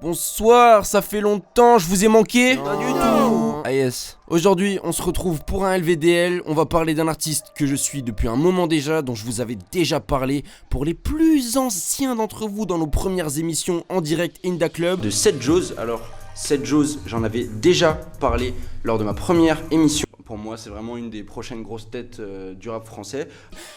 Bonsoir, ça fait longtemps, je vous ai manqué. Pas du tout. Ah yes. Aujourd'hui, on se retrouve pour un LVDL. On va parler d'un artiste que je suis depuis un moment déjà, dont je vous avais déjà parlé pour les plus anciens d'entre vous dans nos premières émissions en direct Inda Club. De Seth Joes. Alors, Seth Joes, j'en avais déjà parlé lors de ma première émission. Pour moi, c'est vraiment une des prochaines grosses têtes du rap français.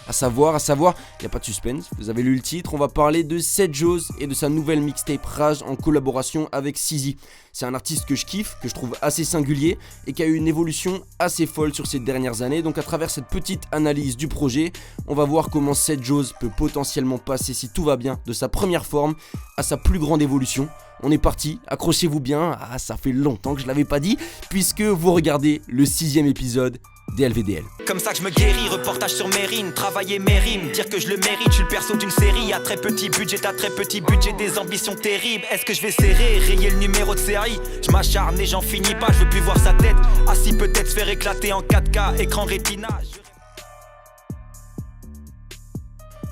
À savoir, il n'y a pas de suspense, vous avez lu le titre, on va parler de Seth Joes et de sa nouvelle mixtape Rage en collaboration avec Sizi. C'est un artiste que je kiffe, que je trouve assez singulier et qui a eu une évolution assez folle sur ces dernières années. Donc à travers cette petite analyse du projet, on va voir comment Seth Joes peut potentiellement passer, si tout va bien, de sa première forme à sa plus grande évolution. On est parti, accrochez-vous bien, ça fait longtemps que je l'avais pas dit, puisque vous regardez le 6e épisode des LVDL. Comme ça que je me guéris, reportage sur mes rimes, travailler mes rimes, dire que je le mérite, je suis le perso d'une série, à très petit budget, des ambitions terribles, est-ce que je vais serrer, rayer le numéro de série, je m'acharne et j'en finis pas, je veux plus voir sa tête, assis peut-être se faire éclater en 4K, écran rétina.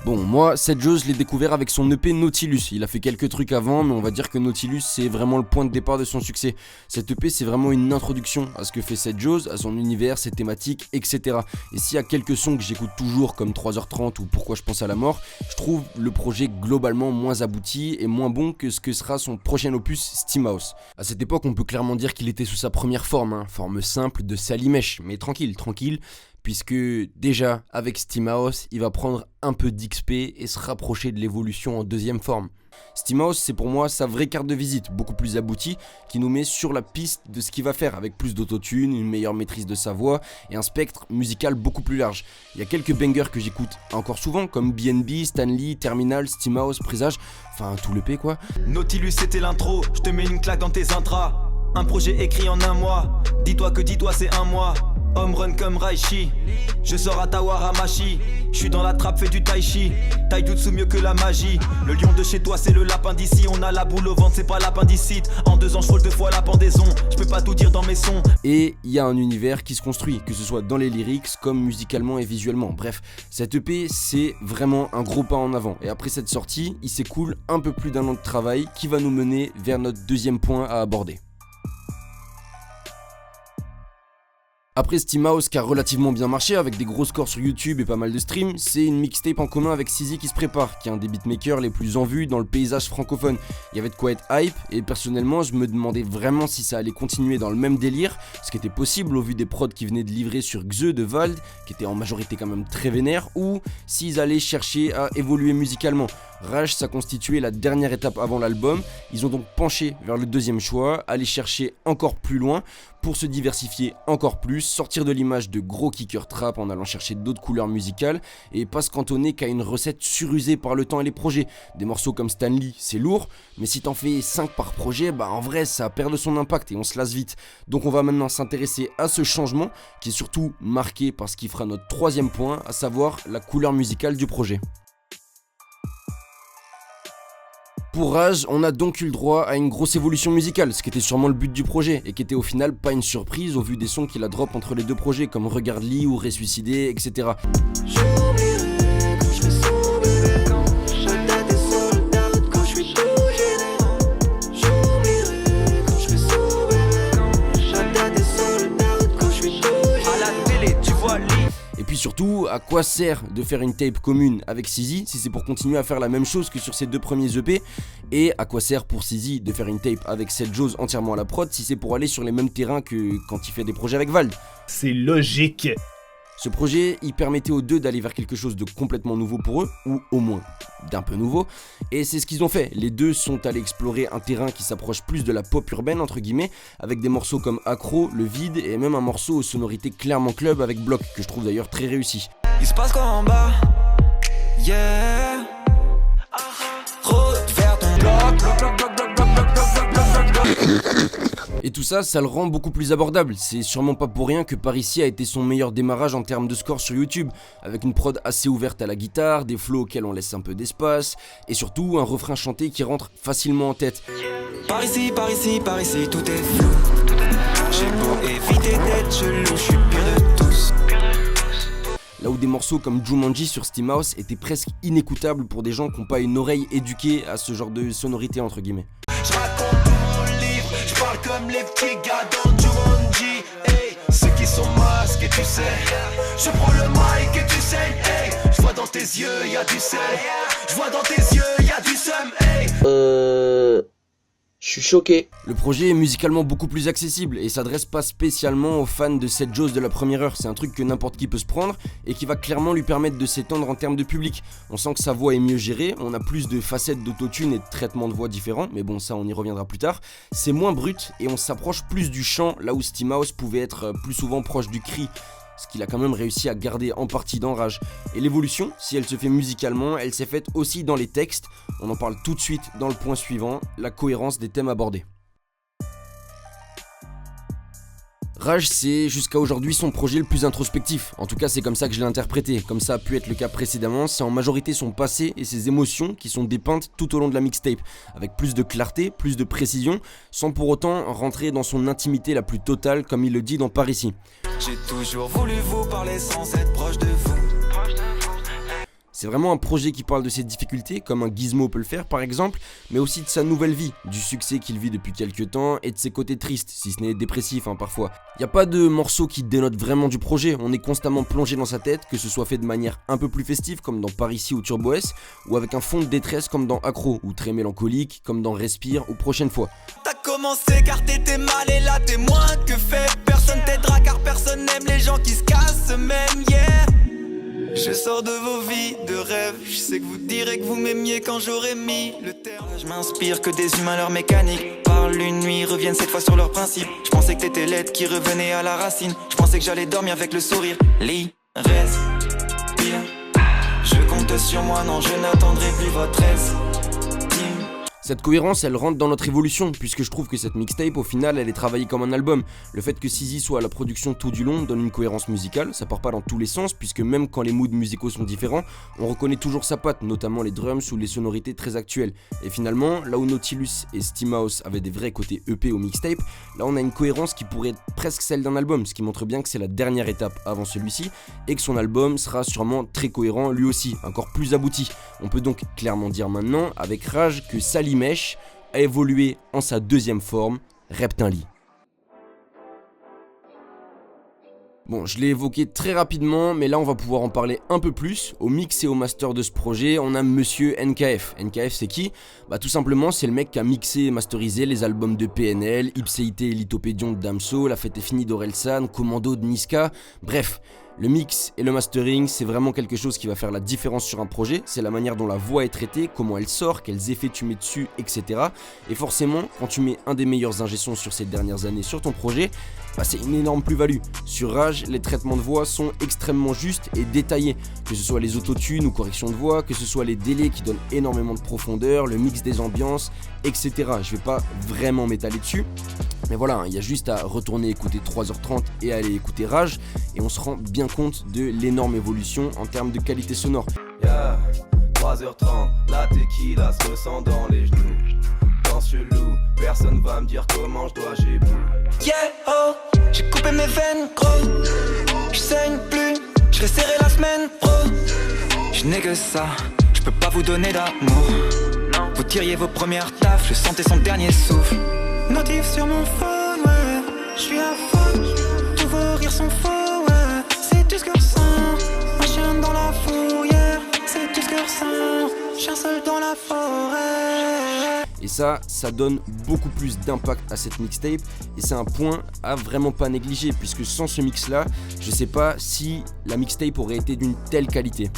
Bon, moi, Seth Joes, je l'ai découvert avec son EP Nautilus. Il a fait quelques trucs avant, mais on va dire que Nautilus, c'est vraiment le point de départ de son succès. Cet EP, c'est vraiment une introduction à ce que fait Seth Joes, à son univers, ses thématiques, etc. Et s'il y a quelques sons que j'écoute toujours, comme 3h30 ou Pourquoi je pense à la mort, je trouve le projet globalement moins abouti et moins bon que ce que sera son prochain opus, Steam House. À cette époque, on peut clairement dire qu'il était sous sa première forme, forme simple de salimèche, mais tranquille, puisque déjà avec Steam House, il va prendre un peu d'XP et se rapprocher de l'évolution en deuxième forme. Steam House, c'est pour moi sa vraie carte de visite, beaucoup plus aboutie, qui nous met sur la piste de ce qu'il va faire, avec plus d'autotune, une meilleure maîtrise de sa voix et un spectre musical beaucoup plus large. Il y a quelques bangers que j'écoute encore souvent, comme BNB, Stanley, Terminal, Steam House, Présage, enfin tout l'EP quoi. Nautilus c'était l'intro, je te mets une claque dans tes intras, un projet écrit en un mois, dis-toi c'est un mois. Home run comme Raichi, je sors à Tawaramachi, je suis dans la trappe, fais du tai chi, taijutsu mieux que la magie, le lion de chez toi c'est le lapin d'ici, on a la boule au ventre c'est pas l'appendicite, en 2 ans je frôle 2 fois la pendaison, je peux pas tout dire dans mes sons. Et il y a un univers qui se construit, que ce soit dans les lyrics comme musicalement et visuellement, bref, cette EP c'est vraiment un gros pas en avant, et après cette sortie, il s'écoule un peu plus d'1 an de travail qui va nous mener vers notre deuxième point à aborder. Après Steam House qui a relativement bien marché avec des gros scores sur YouTube et pas mal de streams, c'est une mixtape en commun avec Sizi qui se prépare, qui est un des beatmakers les plus en vue dans le paysage francophone. Il y avait de quoi être hype et personnellement je me demandais vraiment si ça allait continuer dans le même délire, ce qui était possible au vu des prods qui venaient de livrer sur Xe de Vald, qui était en majorité quand même très vénère, ou s'ils allaient chercher à évoluer musicalement. Rage, ça constituait la dernière étape avant l'album, ils ont donc penché vers le deuxième choix, aller chercher encore plus loin pour se diversifier encore plus, sortir de l'image de gros kickers trap en allant chercher d'autres couleurs musicales et pas se cantonner qu'à une recette surusée par le temps et les projets. Des morceaux comme Stanley, c'est lourd, mais si t'en fais 5 par projet, en vrai ça perd de son impact et on se lasse vite. Donc on va maintenant s'intéresser à ce changement qui est surtout marqué par ce qui fera notre 3e point, à savoir la couleur musicale du projet. Pour Rage, on a donc eu le droit à une grosse évolution musicale, ce qui était sûrement le but du projet, et qui était au final pas une surprise au vu des sons qu'il a drop entre les deux projets, comme Regarde-Ly ou Ressuscité, etc. Et puis surtout, à quoi sert de faire une tape commune avec Sizi si c'est pour continuer à faire la même chose que sur ses 2 premiers EP? Et à quoi sert pour Sizi de faire une tape avec Seth Joes entièrement à la prod si c'est pour aller sur les mêmes terrains que quand il fait des projets avec Vald? C'est logique. Ce projet, il permettait aux deux d'aller vers quelque chose de complètement nouveau pour eux, ou au moins d'un peu nouveau, et c'est ce qu'ils ont fait. Les deux sont allés explorer un terrain qui s'approche plus de la pop urbaine, entre guillemets, avec des morceaux comme Accro, Le Vide, et même un morceau aux sonorités clairement club avec Bloc, que je trouve d'ailleurs très réussi. Il se passe quoi en bas? Yeah. Route vers ton bloc. Et tout ça, ça le rend beaucoup plus abordable. C'est sûrement pas pour rien que Par Ici a été son meilleur démarrage en termes de score sur YouTube, avec une prod assez ouverte à la guitare, des flows auxquels on laisse un peu d'espace, et surtout un refrain chanté qui rentre facilement en tête. Par ici, tout est flou. J'ai beau éviter d'être chelou, je suis pire de tous. Là où des morceaux comme Jumanji sur Steam House étaient presque inécoutables pour des gens qui n'ont pas une oreille éduquée à ce genre de sonorité entre guillemets. Je raconte même les petits gars dans Jumanji. Hey, ceux qui sont masqués, tu sais. Je prends le mic et tu saignes. Hey, je vois dans tes yeux, y'a du sel. Je vois dans tes yeux, y'a du seum. Hey. Je suis choqué. Le projet est musicalement beaucoup plus accessible et s'adresse pas spécialement aux fans de Seth Joss de la première heure. C'est un truc que n'importe qui peut se prendre et qui va clairement lui permettre de s'étendre en termes de public. On sent que sa voix est mieux gérée, on a plus de facettes d'autotune et de traitements de voix différents, mais bon, ça on y reviendra plus tard. C'est moins brut et on s'approche plus du chant, là où Steamhouse pouvait être plus souvent proche du cri, ce qu'il a quand même réussi à garder en partie dans Rage. Et l'évolution, si elle se fait musicalement, elle s'est faite aussi dans les textes. On en parle tout de suite dans le point suivant, la cohérence des thèmes abordés. Rage, c'est jusqu'à aujourd'hui son projet le plus introspectif. En tout cas, c'est comme ça que je l'ai interprété. Comme ça a pu être le cas précédemment, c'est en majorité son passé et ses émotions qui sont dépeintes tout au long de la mixtape, avec plus de clarté, plus de précision, sans pour autant rentrer dans son intimité la plus totale, comme il le dit dans Par ici. J'ai toujours voulu vous parler sans être proche de vous. C'est vraiment un projet qui parle de ses difficultés, comme un Gizmo peut le faire par exemple, mais aussi de sa nouvelle vie, du succès qu'il vit depuis quelques temps et de ses côtés tristes, si ce n'est dépressif parfois. Y a pas de morceau qui dénote vraiment du projet, on est constamment plongé dans sa tête, que ce soit fait de manière un peu plus festive comme dans Par ici ou Turbo S, ou avec un fond de détresse comme dans Accro, ou très mélancolique comme dans Respire ou Prochaine fois. T'as commencé car t'étais mal et là t'es moins que fait. Personne t'aidera car personne n'aime les gens qui se cassent même, yeah. Je sors de vos vies de rêve. Je sais que vous direz que vous m'aimiez quand j'aurais mis le terme. Je m'inspire que des humains, leur mécanique. Parlent une nuit, reviennent cette fois sur leurs principes. Je pensais que t'étais l'aide qui revenait à la racine. Je pensais que j'allais dormir avec le sourire. Lit, respire. Je compte sur moi, non je n'attendrai plus votre aise. Cette cohérence, elle rentre dans notre évolution, puisque je trouve que cette mixtape, au final, elle est travaillée comme un album. Le fait que Sizi soit à la production tout du long donne une cohérence musicale, ça part pas dans tous les sens, puisque même quand les moods musicaux sont différents, on reconnaît toujours sa patte, notamment les drums ou les sonorités très actuelles. Et finalement, là où Nautilus et Steamhouse avaient des vrais côtés EP au mixtape, là on a une cohérence qui pourrait être presque celle d'un album, ce qui montre bien que c'est la dernière étape avant celui-ci, et que son album sera sûrement très cohérent lui aussi, encore plus abouti. On peut donc clairement dire maintenant, avec Rage, que Salim Mesh a évolué en sa deuxième forme, Reptinly. Bon, je l'ai évoqué très rapidement, mais là on va pouvoir en parler un peu plus. Au mix et au master de ce projet, on a Monsieur NKF. NKF c'est qui ? Bah tout simplement c'est le mec qui a mixé et masterisé les albums de PNL, Ipséité et Lithopédion de Damso, La Fête est finie d'Orelsan, Commando de Niska, bref. Le mix et le mastering, c'est vraiment quelque chose qui va faire la différence sur un projet, c'est la manière dont la voix est traitée, comment elle sort, quels effets tu mets dessus, etc. Et forcément, quand tu mets un des meilleurs ingé-sons sur ces dernières années sur ton projet, bah c'est une énorme plus-value. Sur Rage, les traitements de voix sont extrêmement justes et détaillés, que ce soit les autotunes ou corrections de voix, que ce soit les délais qui donnent énormément de profondeur, le mix des ambiances, etc. Je vais pas vraiment m'étaler dessus, mais voilà, il y a juste à retourner écouter 3h30 et aller écouter Rage, et on se rend bien compte de l'énorme évolution en termes de qualité sonore. Yeah, 3h30, la tequila se ressent dans les genoux. Danse chelou, personne va me dire comment je dois j'ai beau. Yeah, oh, j'ai coupé mes veines, gros. Je saigne plus, je vais serrer la semaine, pro. Je n'ai que ça, je peux pas vous donner d'amour. Vous tiriez vos premières tafs, je sentais son dernier souffle. Notif sur mon phone, ouais, je suis à fond. Tous vos rires sont faux, ouais. C'est tout ce que je sens. Un chien dans la fourrière, c'est tout ce que je ressens. Chien seul dans la forêt. Et ça donne beaucoup plus d'impact à cette mixtape, et c'est un point à vraiment pas négliger, puisque sans ce mix là, je sais pas si la mixtape aurait été d'une telle qualité.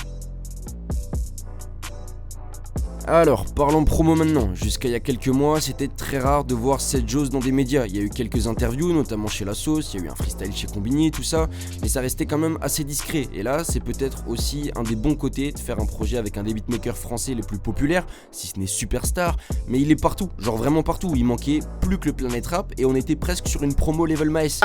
Alors, parlons promo maintenant. Jusqu'à il y a quelques mois, c'était très rare de voir Seth Joss dans des médias. Il y a eu quelques interviews, notamment chez La Sauce, il y a eu un freestyle chez Combini, tout ça, mais ça restait quand même assez discret. Et là, c'est peut-être aussi un des bons côtés de faire un projet avec un des beatmakers français les plus populaires, si ce n'est Superstar, mais il est partout, genre vraiment partout. Il manquait plus que le Planet Rap et on était presque sur une promo level Maes.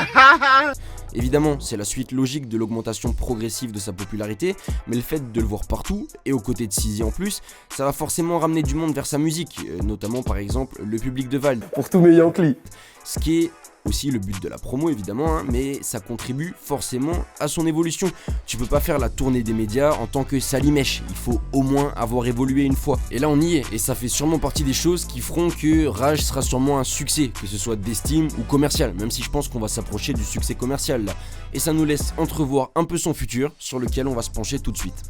Évidemment, c'est la suite logique de l'augmentation progressive de sa popularité, mais le fait de le voir partout, et aux côtés de Sizi en plus, ça va forcément ramener du monde vers sa musique, notamment par exemple le public de Val. Pour tous mes Yankees. Ce qui est aussi le but de la promo évidemment, mais ça contribue forcément à son évolution. Tu peux pas faire la tournée des médias en tant que Salimèche, il faut au moins avoir évolué une fois. Et là on y est, et ça fait sûrement partie des choses qui feront que Rage sera sûrement un succès, que ce soit d'estime ou commercial, même si je pense qu'on va s'approcher du succès commercial là. Et ça nous laisse entrevoir un peu son futur, sur lequel on va se pencher tout de suite.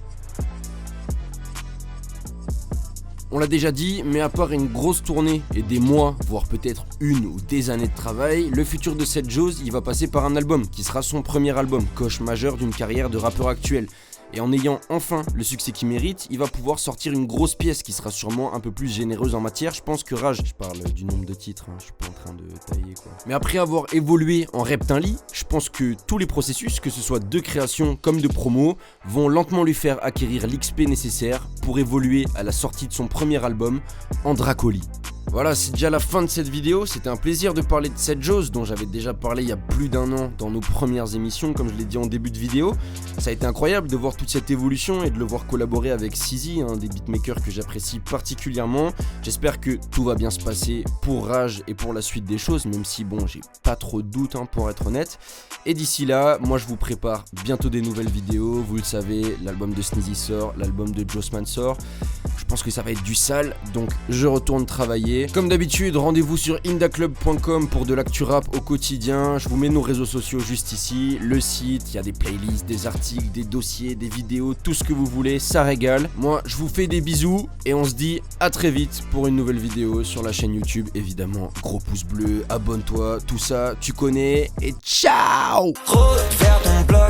On l'a déjà dit, mais à part une grosse tournée et des mois, voire peut-être une ou des années de travail, le futur de Seth Joes, il va passer par un album, qui sera son premier album, coche majeure d'une carrière de rappeur actuel. Et en ayant enfin le succès qu'il mérite, il va pouvoir sortir une grosse pièce qui sera sûrement un peu plus généreuse en matière. Je pense que Rage, je parle du nombre de titres, je suis pas en train de tailler quoi. Mais après avoir évolué en Reptinly, je pense que tous les processus, que ce soit de création comme de promo, vont lentement lui faire acquérir l'XP nécessaire pour évoluer à la sortie de son premier album, en Dracoli. Voilà, c'est déjà la fin de cette vidéo. C'était un plaisir de parler de Seth Joes, dont j'avais déjà parlé il y a plus d'un an dans nos premières émissions, comme je l'ai dit en début de vidéo. Ça a été incroyable de voir toute cette évolution et de le voir collaborer avec Sizi, un des beatmakers que j'apprécie particulièrement. J'espère que tout va bien se passer pour Rage et pour la suite des choses, même si bon, j'ai pas trop de doutes pour être honnête. Et d'ici là, moi je vous prépare bientôt des nouvelles vidéos. Vous le savez, l'album de Sneezy sort, l'album de Jossman sort. Je pense que ça va être du sale, donc je retourne travailler. Comme d'habitude, rendez-vous sur indaclub.com pour de l'actu rap au quotidien. Je vous mets nos réseaux sociaux juste ici, le site, il y a des playlists, des articles, des dossiers, des vidéos, tout ce que vous voulez, ça régale. Moi, je vous fais des bisous et on se dit à très vite pour une nouvelle vidéo sur la chaîne YouTube. Évidemment, gros pouce bleu, abonne-toi, tout ça, tu connais, et ciao! Faire ton blog.